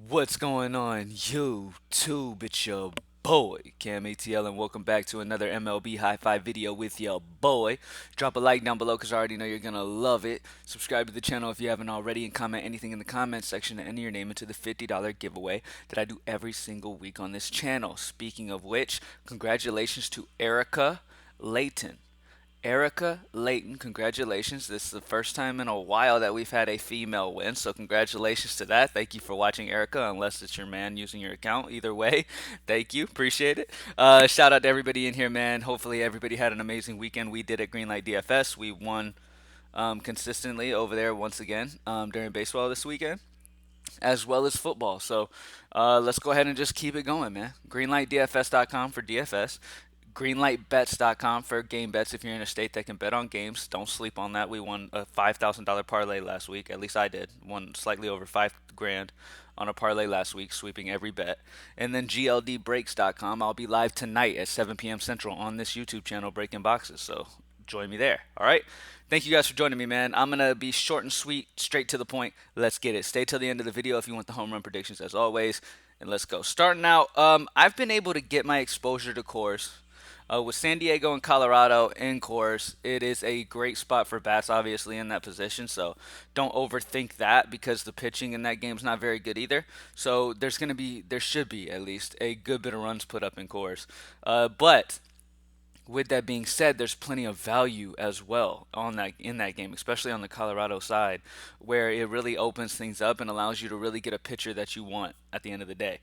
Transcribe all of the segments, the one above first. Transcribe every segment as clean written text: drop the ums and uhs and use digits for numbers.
What's going on, YouTube? It's your boy, CamATL, and welcome back to another MLB High Five video with your boy. Drop a like down below because I already know you're going to love it. Subscribe to the channel if you haven't already, and comment anything in the comments section to enter your name into the $50 giveaway that I do every single week on this channel. Speaking of which, congratulations to Erica Layton. Erica Layton, congratulations. This is the first time in a while that we've had a female win, so congratulations to that. Thank you for watching, Erica, unless it's your man using your account. Either way, thank you. Appreciate it. Shout out to everybody in here, man. Hopefully, everybody had an amazing weekend. We did at Greenlight DFS. We won consistently over there once again during baseball this weekend, as well as football. So let's go ahead and just keep it going, man. GreenlightDFS.com for DFS. GreenlightBets.com for game bets if you're in a state that can bet on games. Don't sleep on that. We won a $5,000 parlay last week. At least I did. Won slightly over 5 grand on a parlay last week, sweeping every bet. And then GLDBreaks.com. I'll be live tonight at 7 p.m. Central on this YouTube channel breaking boxes. So join me there. All right. Thank you guys for joining me, man. I'm going to be short and sweet, straight to the point. Let's get it. Stay till the end of the video if you want the home run predictions as always. And let's go. Starting out, I've been able to get my exposure to cores. With San Diego and Colorado in course, it is a great spot for bats, obviously, in that position. So don't overthink that because the pitching in that game is not very good either. So there should be at least a good bit of runs put up in course. But with that being said, there's plenty of value as well on that in that game, especially on the Colorado side, where it really opens things up and allows you to really get a pitcher that you want at the end of the day.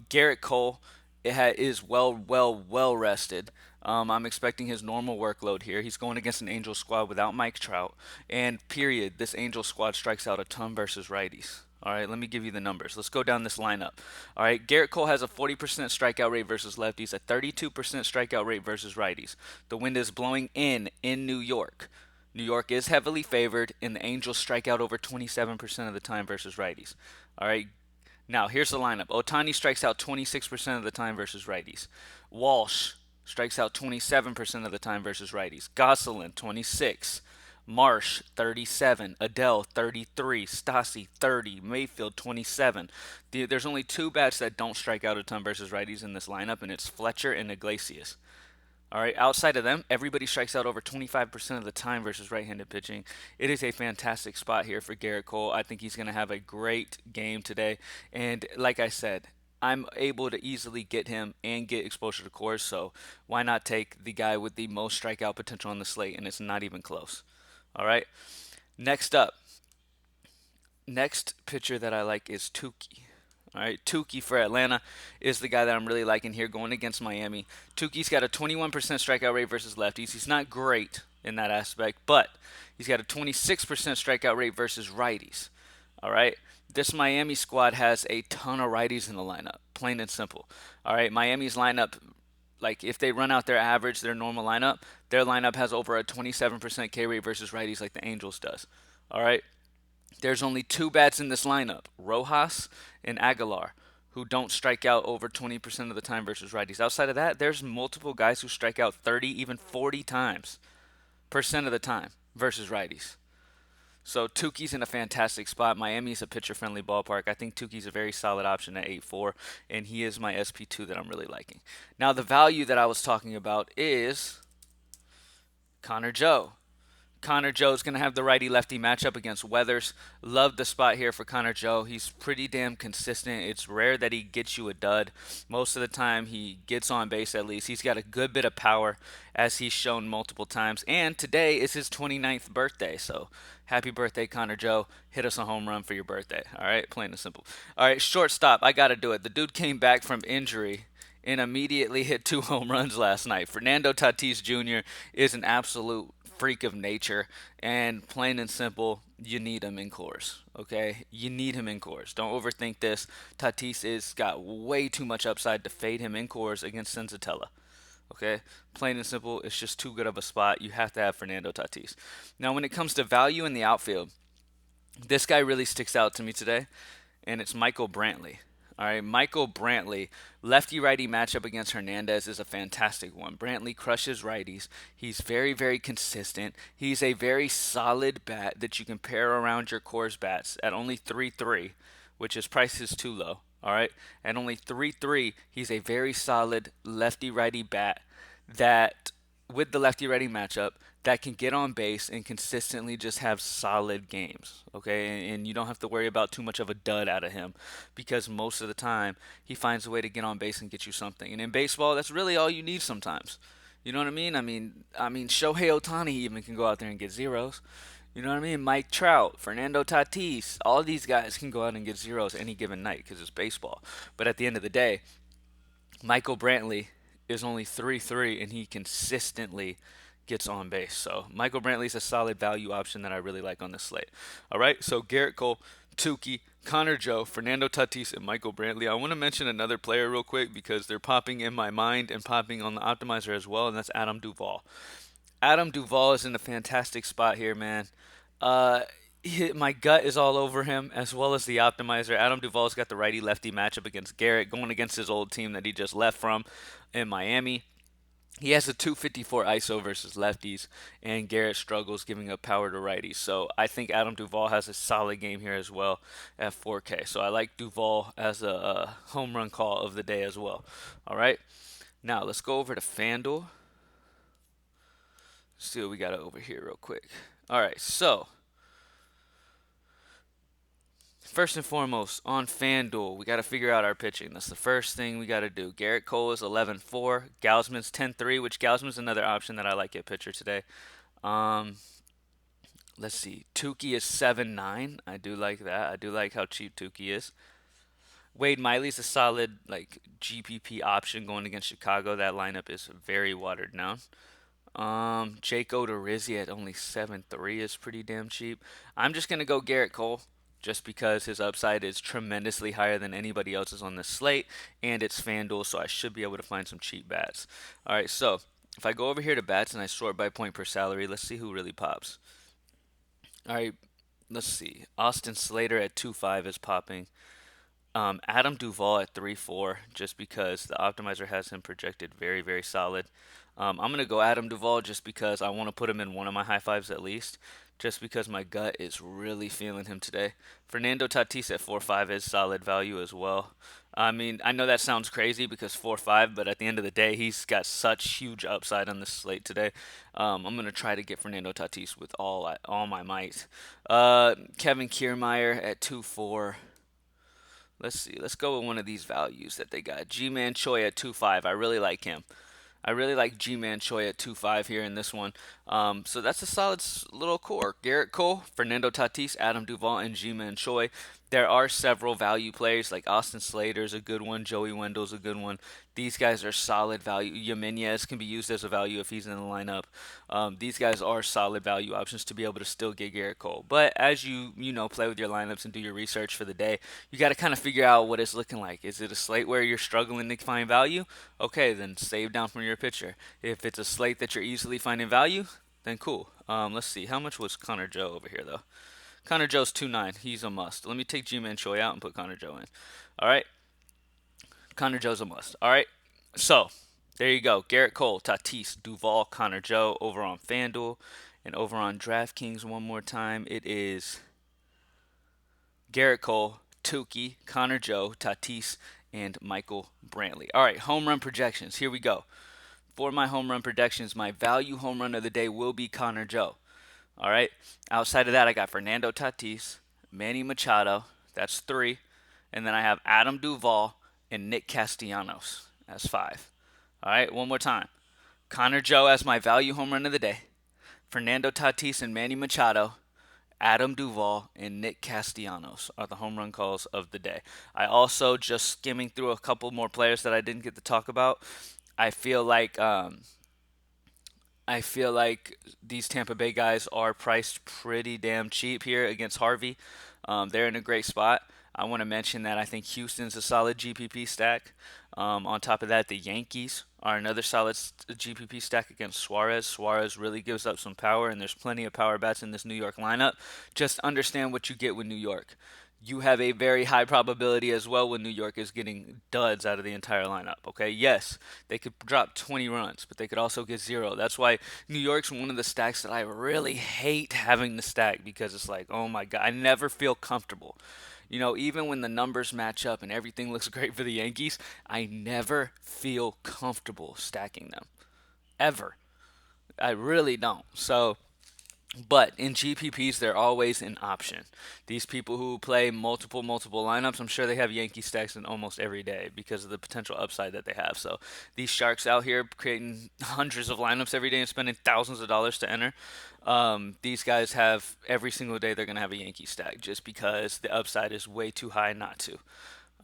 Garrett Cole is well rested. I'm expecting his normal workload here. He's going against an Angel squad without Mike Trout, and period. This Angel squad strikes out a ton versus righties. All right, let me give you the numbers. Let's go down this lineup. All right, Garrett Cole has a 40% strikeout rate versus lefties, a 32% strikeout rate versus righties. The wind is blowing in New York. New York is heavily favored, and the Angels strike out over 27% of the time versus righties. All right, now here's the lineup. Ohtani strikes out 26% of the time versus righties. Walsh strikes out 27% of the time versus righties. Gosselin 26. Marsh 37, Adele 33, Stassi 30, Mayfield 27. There's only two bats that don't strike out a ton versus righties in this lineup, and it's Fletcher and Iglesias. All right, outside of them, everybody strikes out over 25% of the time versus right-handed pitching. It is a fantastic spot here for Garrett Cole. I think he's going to have a great game today. And like I said, I'm able to easily get him and get exposure to cores, so why not take the guy with the most strikeout potential on the slate, and it's not even close. All right, next up, next pitcher that I like is Tuki. All right, Tuki for Atlanta is the guy that I'm really liking here going against Miami. Tuki's got a 21% strikeout rate versus lefties. He's not great in that aspect, but he's got a 26% strikeout rate versus righties. All right, this Miami squad has a ton of righties in the lineup, plain and simple. All right, Miami's lineup, like if they run out their average, their normal lineup, their lineup has over a 27% K rate versus righties like the Angels does. All right, there's only two bats in this lineup, Rojas and Aguilar, who don't strike out over 20% of the time versus righties. Outside of that, there's multiple guys who strike out 30, even 40 times percent of the time versus righties. So Tuki's in a fantastic spot. Miami's a pitcher-friendly ballpark. I think Tuki's a very solid option at 8-4, and he is my SP2 that I'm really liking. Now, the value that I was talking about is Connor Joe. Connor Joe's going to have the righty-lefty matchup against Weathers. Love the spot here for Connor Joe. He's pretty damn consistent. It's rare that he gets you a dud. Most of the time, he gets on base at least. He's got a good bit of power, as he's shown multiple times. And today is his 29th birthday, so happy birthday, Connor Joe. Hit us a home run for your birthday. All right, plain and simple. All right, shortstop. I got to do it. The dude came back from injury and immediately hit 2 home runs last night. Fernando Tatis Jr. is an absolute freak of nature, and plain and simple, you need him in course. Okay, you need him in course. Don't overthink this. Tatis is got way too much upside to fade him in course against Senzatella. Okay, plain and simple, it's just too good of a spot. You have to have Fernando Tatis. Now, when it comes to value in the outfield, this guy really sticks out to me today, and it's Michael Brantley. All right, Michael Brantley, lefty-righty matchup against Hernandez is a fantastic one. Brantley crushes righties. He's very consistent. He's a very solid bat that you can pair around your Coors bats at only 3-3 which his price is too low. All right, at only 3.3, he's a very solid lefty righty bat that, with the lefty righty matchup, that can get on base and consistently just have solid games. Okay, and you don't have to worry about too much of a dud out of him because most of the time he finds a way to get on base and get you something. And in baseball, that's really all you need sometimes. You know what I mean? I mean, Shohei Ohtani even can go out there and get zeros. You know what I mean? Mike Trout, Fernando Tatis, all these guys can go out and get zeros any given night because it's baseball. But at the end of the day, Michael Brantley is only 3.3 and he consistently gets on base. So Michael Brantley's a solid value option that I really like on this slate. All right, so Garrett Cole, Tuki, Connor Joe, Fernando Tatis, and Michael Brantley. I want to mention another player real quick because they're popping in my mind and popping on the optimizer as well, and that's Adam Duvall. Adam Duvall is in a fantastic spot here, man. Uh, my gut is all over him, as well as the optimizer. Adam Duvall's got the righty lefty matchup against Garrett, going against his old team that he just left from in Miami. He has a 254 ISO versus lefties, and Garrett struggles giving up power to righties. So I think Adam Duvall has a solid game here as well at 4K. So I like Duvall as a home run call of the day as well. All right, now let's go over to FanDuel. See what we got over here real quick. All right, so first and foremost, on FanDuel, we got to figure out our pitching. That's the first thing we got to do. Garrett Cole is 11.4. Gausman's 10.3, which Gausman's another option that I like at pitcher today. Um, let's see. Tuki is 7.9. I do like that. I do like how cheap Tuki is. Wade Miley's a solid like GPP option going against Chicago. That lineup is very watered down. Jake Odorizzi at only 7.3 is pretty damn cheap. I'm just gonna go Garrett Cole just because his upside is tremendously higher than anybody else's on this slate, and it's FanDuel, so I should be able to find some cheap bats. All right, so if I go over here to bats and I sort by point per salary, let's see who really pops. All right, let's see. Austin Slater at 2.5 is popping. Adam Duvall at 3.4, just because the optimizer has him projected very, very solid. I'm gonna go Adam Duvall just because I want to put him in one of my high fives at least, just because my gut is really feeling him today. Fernando Tatis at 4.5 is solid value as well. I mean, I know that sounds crazy because 4.5, but at the end of the day, he's got such huge upside on this slate today. I'm gonna try to get Fernando Tatis with all my might. Kevin Kiermaier at 2.4. Let's see. Let's go with one of these values that they got. G-Man Choi at 2.5. I really like him. I really like G-Man Choi at 2.5 here in this one. So that's a solid little core. Garrett Cole, Fernando Tatis, Adam Duvall, and G-Man Choi. There are several value players like Austin Slater's a good one. Joey Wendell's a good one. These guys are solid value. Jimenez can be used as a value if he's in the lineup. These guys are solid value options to be able to still get Garrett Cole. But as you play with your lineups and do your research for the day, you got to kind of figure out what it's looking like. Is it a slate where you're struggling to find value? Okay, then save down from your pitcher. If it's a slate that you're easily finding value, then cool. Let's see. How much was Connor Joe over here though? Connor Joe's 2.9. He's a must. Let me take G-Man Choi out and put Connor Joe in. All right. Connor Joe's a must. All right. So there you go. Garrett Cole, Tatis, Duvall, Connor Joe over on FanDuel, and over on DraftKings one more time. It is Garrett Cole, Tuki, Connor Joe, Tatis, and Michael Brantley. All right. Home run projections. Here we go. For my home run predictions, my value home run of the day will be Connor Joe. All right. Outside of that, I got Fernando Tatis, Manny Machado. That's 3. And then I have Adam Duvall and Nick Castellanos. That's 5. All right. One more time. Connor Joe as my value home run of the day. Fernando Tatis and Manny Machado. Adam Duvall and Nick Castellanos are the home run calls of the day. I also, just skimming through a couple more players that I didn't get to talk about, I feel like these Tampa Bay guys are priced pretty damn cheap here against Harvey. They're in a great spot. I want to mention that I think Houston's a solid GPP stack. On top of that, the Yankees are another solid GPP stack against Suarez. Suarez really gives up some power, and there's plenty of power bats in this New York lineup. Just understand what you get with New York. You have a very high probability as well when New York is getting duds out of the entire lineup. Okay, yes, they could drop 20 runs, but they could also get 0. That's why New York's one of the stacks that I really hate having to stack because it's like, oh my god, I never feel comfortable. Even when the numbers match up and everything looks great for the Yankees, I never feel comfortable stacking them. Ever. I really don't. But in GPPs, they're always an option. These people who play multiple lineups, I'm sure they have Yankee stacks in almost every day because of the potential upside that they have. So these sharks out here creating hundreds of lineups every day and spending thousands of dollars to enter. These guys have every single day they're gonna have a Yankee stack just because the upside is way too high not to.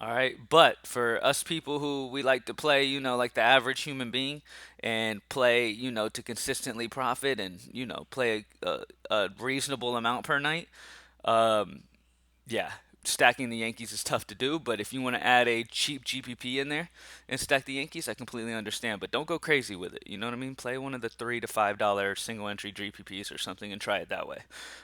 All right, but for us people who we like to play, like the average human being, and play, to consistently profit and play a reasonable amount per night, um, yeah, stacking the Yankees is tough to do. But if you want to add a cheap GPP in there and stack the Yankees, I completely understand. But don't go crazy with it. You know what I mean? Play one of the $3 to $5 single entry GPPs or something and try it that way.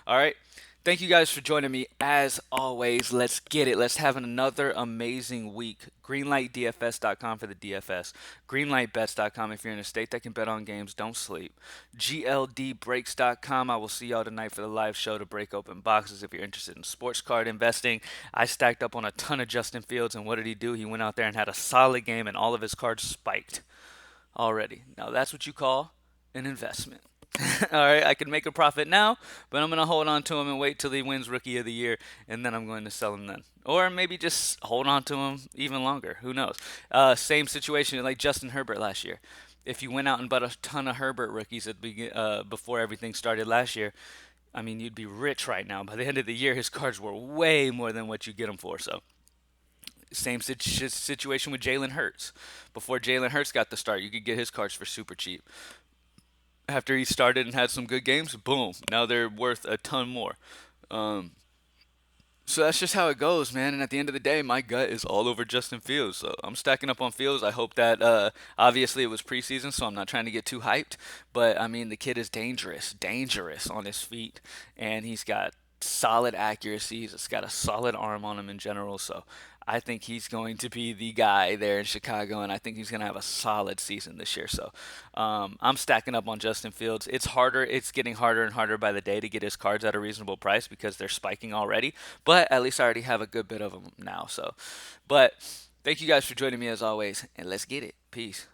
All right. Thank you guys for joining me. As always, let's get it. Let's have another amazing week. Greenlightdfs.com for the DFS. Greenlightbets.com if you're in a state that can bet on games. Don't sleep. GLDbreaks.com. I will see y'all tonight for the live show to break open boxes if you're interested in sports card investing. I stacked up on a ton of Justin Fields, and what did he do? He went out there and had a solid game, and all of his cards spiked already. Now, that's what you call an investment. All right, I can make a profit now, but I'm going to hold on to him and wait till he wins Rookie of the Year, and then I'm going to sell him then. Or maybe just hold on to him even longer. Who knows? Same situation like Justin Herbert last year. If you went out and bought a ton of Herbert rookies before everything started last year, I mean, you'd be rich right now. By the end of the year, his cards were way more than what you get them for. So, same situation with Jalen Hurts. Before Jalen Hurts got the start, you could get his cards for super cheap. After he started and had some good games, boom, now they're worth a ton more. Um, so that's just how it goes, man. And at the end of the day, my gut is all over Justin Fields. So I'm stacking up on Fields. I hope that obviously it was preseason, so I'm not trying to get too hyped. But I mean, the kid is dangerous on his feet, and he's got solid accuracy. He's got a solid arm on him in general. So I think he's going to be the guy there in Chicago, and I think he's going to have a solid season this year. So I'm stacking up on Justin Fields. It's harder. It's getting harder and harder by the day to get his cards at a reasonable price because they're spiking already. But at least I already have a good bit of them now. But thank you guys for joining me as always, and let's get it. Peace.